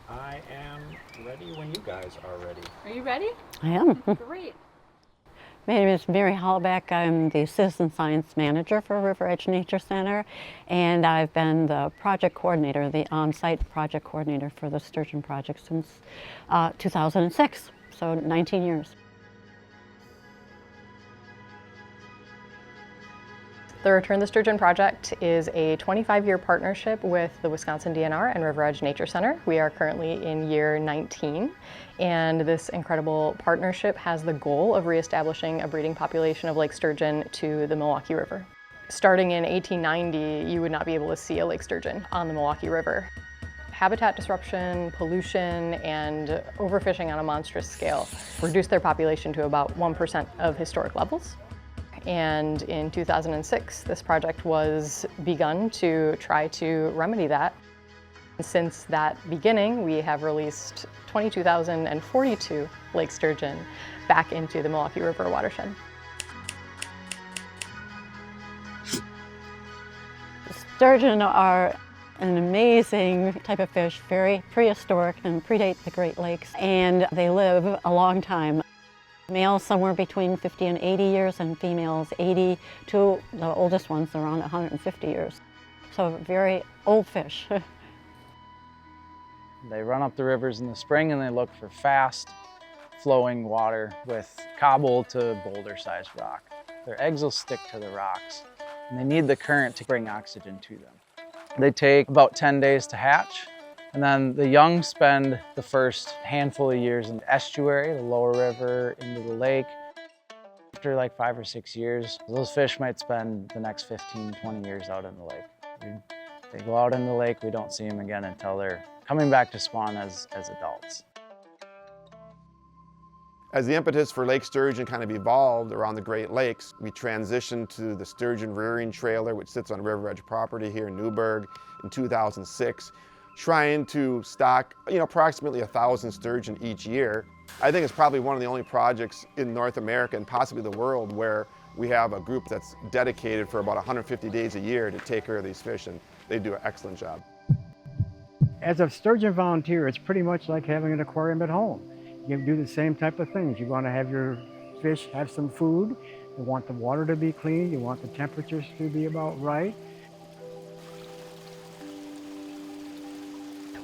I am ready when you guys are ready. Are you ready? I am. Great. My name is Mary Hallbeck. I'm the Citizen Science Manager for Riveredge Nature Center, and I've been the project coordinator, the on-site project coordinator for the Sturgeon Project since 2006, so 19 years. The Return the Sturgeon Project is a 25-year partnership with the Wisconsin DNR and Riveredge Nature Center. We are currently in year 19, and this incredible partnership has the goal of reestablishing a breeding population of lake sturgeon to the Milwaukee River. Starting in 1890, you would not be able to see a lake sturgeon on the Milwaukee River. Habitat disruption, pollution, and overfishing on a monstrous scale reduced their population to about 1% of historic levels. And in 2006, this project was begun to try to remedy that. Since that beginning, we have released 22,042 lake sturgeon back into the Milwaukee River Watershed. Sturgeon are an amazing type of fish, very prehistoric and predate the Great Lakes, and they live a long time. Males somewhere between 50 and 80 years, and females 80 to the oldest ones around 150 years. So very old fish. They run up the rivers in the spring and they look for fast flowing water with cobble to boulder-sized rock. Their eggs will stick to the rocks and they need the current to bring oxygen to them. They take about 10 days to hatch. And then the young spend the first handful of years in the estuary, the lower river, into the lake. After like 5 or 6 years, those fish might spend the next 15, 20 years out in the lake. They go out in the lake, we don't see them again until they're coming back to spawn as adults. As the impetus for lake sturgeon kind of evolved around the Great Lakes, we transitioned to the sturgeon rearing trailer, which sits on Riveredge property here in Newburgh in 2006. Trying to stock, approximately 1,000 sturgeon each year. I think it's probably one of the only projects in North America and possibly the world where we have a group that's dedicated for about 150 days a year to take care of these fish, and they do an excellent job. As a sturgeon volunteer, it's pretty much like having an aquarium at home. You do the same type of things. You want to have your fish have some food, you want the water to be clean, you want the temperatures to be about right.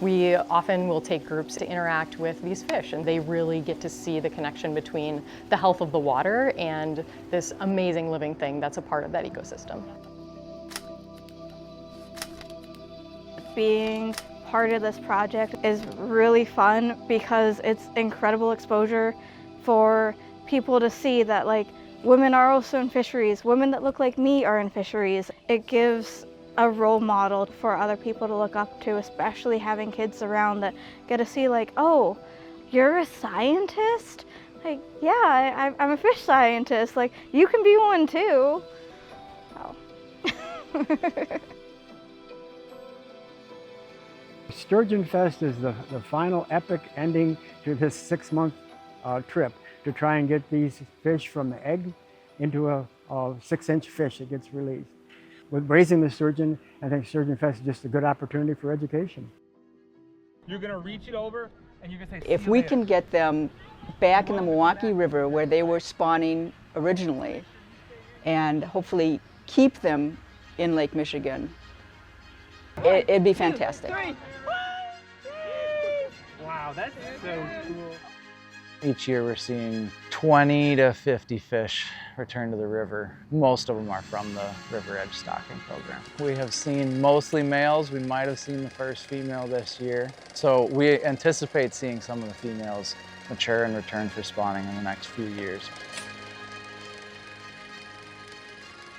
We often will take groups to interact with these fish, and they really get to see the connection between the health of the water and this amazing living thing that's a part of that ecosystem. Being part of this project is really fun because it's incredible exposure for people to see that women are also in fisheries, women that look like me are in fisheries. It gives a role model for other people to look up to, especially having kids around that get to see oh, you're a scientist? Yeah, I'm a fish scientist. You can be one too. Oh. Sturgeonfest is the final epic ending to this 6-month trip to try and get these fish from the egg into a 6-inch fish that gets released. With raising the sturgeon, I think Sturgeonfest is just a good opportunity for education. You're going to reach it over and you're going to say, if we can get them back in the Milwaukee River where they were spawning originally, and hopefully keep them in Lake Michigan, it'd be fantastic. Wow, that's so cool. Each year we're seeing 20 to 50 fish return to the river. Most of them are from the Riveredge stocking program. We have seen mostly males. We might have seen the first female this year. So we anticipate seeing some of the females mature and return for spawning in the next few years.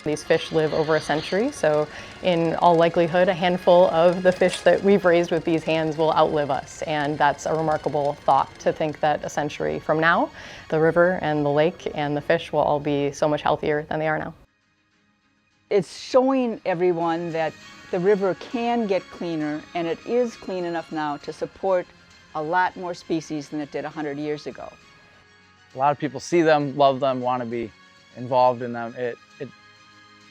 These fish live over a century, so in all likelihood, a handful of the fish that we've raised with these hands will outlive us, and that's a remarkable thought to think that a century from now, the river and the lake and the fish will all be so much healthier than they are now. It's showing everyone that the river can get cleaner, and it is clean enough now to support a lot more species than it did 100 years ago. A lot of people see them, love them, want to be involved in them. It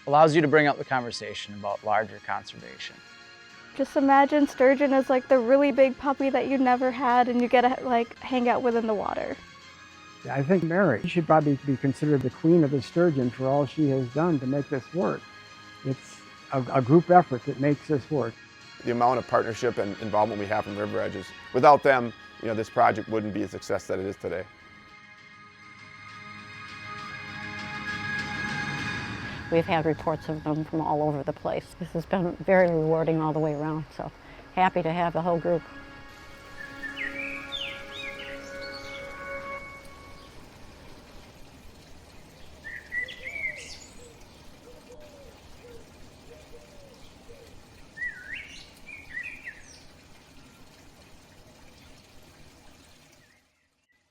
allows you to bring up the conversation about larger conservation. Just imagine sturgeon as like the really big puppy that you never had and you get to like hang out with in the water. I think Mary should probably be considered the queen of the sturgeon for all she has done to make this work. It's a group effort that makes this work. The amount of partnership and involvement we have from Riveredge is, without them, this project wouldn't be a success that it is today. We've had reports of them from all over the place. This has been very rewarding all the way around, so happy to have the whole group.